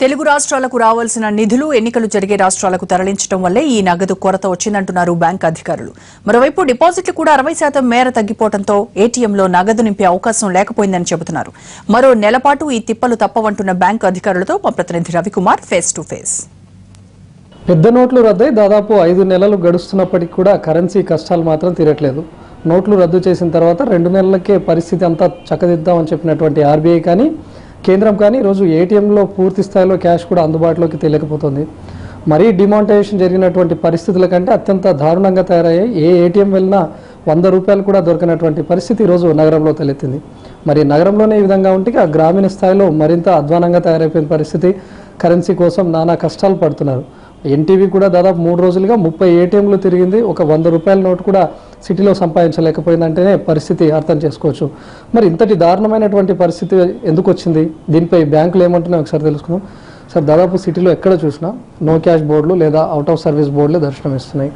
తెలుగు రాష్ట్రాలకు రావాల్సిన నిధులు ఎన్నికలు జరిగే రాష్ట్రాలకు తరలించడం వల్లే ఈ నగదు కొరత వచ్చిందంటున్నారు బ్యాంక్ అధికారులు. మరోవైపు డిపాజిట్లు కూడా 60% మేర తగ్గిపోవడంతో ఏటీఎంలో నగదు నింపే అవకాశం లేకపోయిందని చెబుతున్నారు. మరో నెలపాటు ఈ తిప్పలు తప్పవంటున్న బ్యాంక్ అధికారులతో మా ప్రతినిధి రవికుమార్ ఫేస్ టు ఫేస్. పెద్ద నోట్లు రద్దై దాదాపు 5 నెలలు గడుస్తున్నప్పటికీ కూడా కరెన్సీ కష్టాలు మాత్రం తీరట్లేదు. నోట్లు రద్దు చేసిన తర్వాత 2 నెలలకే పరిస్థితి అంతా చక్కదిద్దామని చెప్పినటువంటి ఆర్బీఐ కానీ కేంద్రం కానీ ఈరోజు ఏటీఎంలో పూర్తి స్థాయిలో క్యాష్ కూడా అందుబాటులోకి తెలియకపోతుంది. మరీ డిమానిటైజేషన్ జరిగినటువంటి పరిస్థితుల కంటే అత్యంత దారుణంగా తయారయ్యాయి. ఏ ఏటీఎం వెళ్ళినా 100 రూపాయలు కూడా దొరకనటువంటి పరిస్థితి ఈరోజు నగరంలో తలెత్తింది. మరి నగరంలోనే ఈ విధంగా ఉంటే ఆ గ్రామీణ స్థాయిలో మరింత అధ్వానంగా తయారైపోయిన పరిస్థితి. కరెన్సీ కోసం నానా కష్టాలు పడుతున్నారు. ఎన్టీవీ కూడా దాదాపు 3 రోజులుగా 30 ఏటీఎంలు తిరిగింది. ఒక 100 రూపాయల నోటు కూడా సిటీలో సంపాదించలేకపోయిందంటేనే పరిస్థితి అర్థం చేసుకోవచ్చు. మరి ఇంతటి దారుణమైనటువంటి పరిస్థితి ఎందుకు వచ్చింది, దీనిపై బ్యాంకులు ఏమంటున్నాయి ఒకసారి తెలుసుకుందాం. సార్, దాదాపు సిటీలో ఎక్కడ చూసినా నో క్యాష్ బోర్డులు లేదా అవుట్ ఆఫ్ సర్వీస్ బోర్డులే దర్శనమిస్తున్నాయి.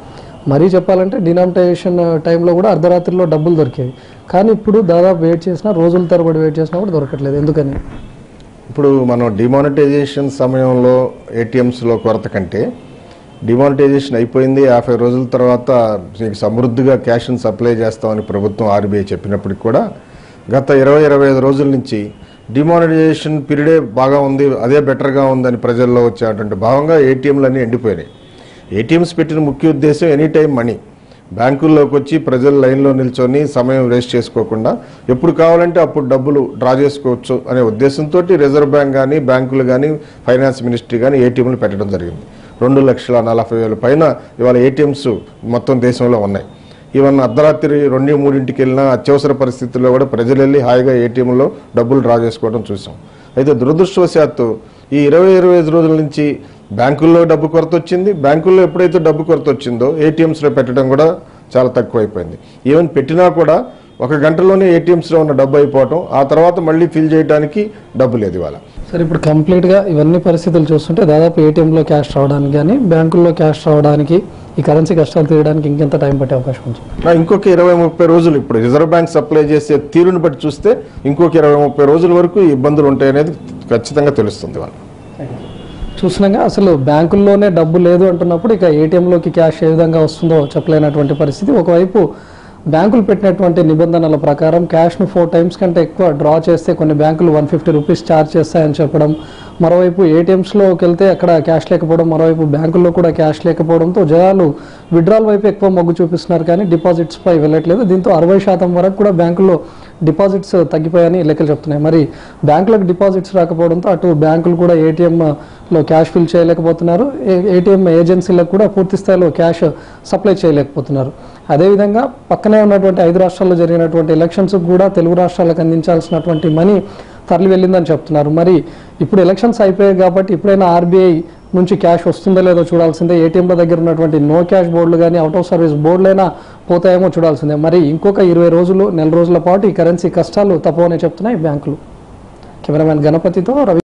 మరీ చెప్పాలంటే డినామిటైజేషన్ టైంలో కూడా అర్ధరాత్రిలో డబ్బులు దొరికేవి. కానీ ఇప్పుడు దాదాపు వెయిట్ చేసినా, రోజుల తరబడి వెయిట్ చేసినా కూడా దొరకట్లేదు. ఎందుకని? ఇప్పుడు మనం డిమానిటైజేషన్ సమయంలో ఏటీఎంస్లో కొరత కంటే డిమానిటైజేషన్ అయిపోయింది, 50 రోజుల తర్వాత మీకు సమృద్ధిగా క్యాష్ను సప్లై చేస్తామని ప్రభుత్వం ఆర్బీఐ చెప్పినప్పటికి కూడా గత 20-25 రోజుల నుంచి డిమానిటైజేషన్ పీరియడే బాగా ఉంది, అదే బెటర్గా ఉందని ప్రజల్లో వచ్చేటువంటి భావంగా ఏటీఎంలన్నీ ఎండిపోయినాయి. ఏటీఎంస్ పెట్టిన ముఖ్య ఉద్దేశం ఎనీ టైం మనీ, బ్యాంకుల్లోకి వచ్చి ప్రజలు లైన్లో నిల్చొని సమయం వేస్ట్ చేసుకోకుండా ఎప్పుడు కావాలంటే అప్పుడు డబ్బులు డ్రా చేసుకోవచ్చు అనే ఉద్దేశంతో రిజర్వ్ బ్యాంక్ కానీ బ్యాంకులు కానీ ఫైనాన్స్ మినిస్ట్రీ కానీ ఏటీఎంలు పెట్టడం జరిగింది. 2,40,000 పైన ఇవాళ ఏటీఎంస్ మొత్తం దేశంలో ఉన్నాయి. ఈవెన్ అర్ధరాత్రి 2-3 వెళ్ళినా అత్యవసర పరిస్థితుల్లో కూడా ప్రజలు వెళ్ళి హాయిగా ఏటీఎంలో డబ్బులు డ్రా చేసుకోవడం చూసాం. అయితే దురదృష్టవశాత్తు ఈ 20-25 రోజుల నుంచి బ్యాంకుల్లో డబ్బు కొరత వచ్చింది. బ్యాంకుల్లో ఎప్పుడైతే డబ్బు కొరత వచ్చిందో ఏటీఎంస్లో పెట్టడం కూడా చాలా తక్కువైపోయింది. ఈవెన్ పెట్టినా కూడా 1 గంటలోనే ఏటీఎంస్లో ఉన్న డబ్బు అయిపోవటం, ఆ తర్వాత మళ్ళీ ఫిల్ చేయడానికి డబ్బు లేదు ఇవాళ. సరే, ఇప్పుడు కంప్లీట్గా ఇవన్నీ పరిస్థితులు చూస్తుంటే దాదాపు ఏటీఎంలో క్యాష్ రావడానికి కానీ బ్యాంకుల్లో క్యాష్ రావడానికి ఈ కరెన్సీ కష్టాలు తీయడానికి ఇంకెంత టైం పట్టే అవకాశం ఉంది? ఇంకొక 20-30 రోజులు, ఇప్పుడు రిజర్వ్ బ్యాంక్ సప్లై చేసే తీరుని బట్టి చూస్తే ఇంకొక 20-30 రోజుల వరకు ఇబ్బందులు ఉంటాయనేది ఖచ్చితంగా తెలుస్తుంది వాళ్ళు. చూసినాక అసలు బ్యాంకుల్లోనే డబ్బు లేదు అంటున్నప్పుడు ఇక ఏటీఎంలోకి క్యాష్ ఏ విధంగా వస్తుందో చెప్పలేనటువంటి పరిస్థితి. ఒకవైపు బ్యాంకులు పెట్టినటువంటి నిబంధనల ప్రకారం క్యాష్ను 4 టైమ్స్ కంటే ఎక్కువ డ్రా చేస్తే కొన్ని బ్యాంకులు 150 రూపీస్ ఛార్జ్ చేస్తాయని చెప్పడం, మరోవైపు ఏటీఎంస్లోకి వెళ్తే అక్కడ క్యాష్ లేకపోవడం, మరోవైపు బ్యాంకుల్లో కూడా క్యాష్ లేకపోవడంతో జనాలు విత్డ్రాల్ వైపు ఎక్కువ మొగ్గు చూపిస్తున్నారు కానీ డిపాజిట్స్పై వెళ్ళట్లేదు. దీంతో 60% వరకు కూడా బ్యాంకుల్లో డిపాజిట్స్ తగ్గిపోయాయని లెక్కలు చెప్తున్నాయి. మరి బ్యాంకులకు డిపాజిట్స్ రాకపోవడంతో అటు బ్యాంకులు కూడా ఏటీఎంలో క్యాష్ ఫిల్ చేయలేకపోతున్నారు, ఏటీఎం ఏజెన్సీలకు కూడా పూర్తి స్థాయిలో క్యాష్ సప్లై చేయలేకపోతున్నారు. అదేవిధంగా పక్కనే ఉన్నటువంటి 5 రాష్ట్రాల్లో జరిగినటువంటి ఎలక్షన్స్ కూడా తెలుగు రాష్ట్రాలకు అందించాల్సినటువంటి మనీ తరలి వెళ్ళిందని చెప్తున్నారు. మరి ఇప్పుడు ఎలక్షన్స్ అయిపోయాయి కాబట్టి ఇప్పుడైనా ఆర్బీఐ నుంచి క్యాష్ వస్తుందో లేదో చూడాల్సిందే. ఏటీఎంల దగ్గర ఉన్నటువంటి నో క్యాష్ బోర్డులు కానీ అవుట్ ఆఫ్ సర్వీస్ బోర్డులైనా పోతాయేమో చూడాల్సిందే. మరి ఇంకొక 20 రోజులు, నెల రోజుల పాటు ఈ కరెన్సీ కష్టాలు తప్పవనే చెప్తున్నాయి బ్యాంకులు. కెమెరామెన్ గణపతితో రవి.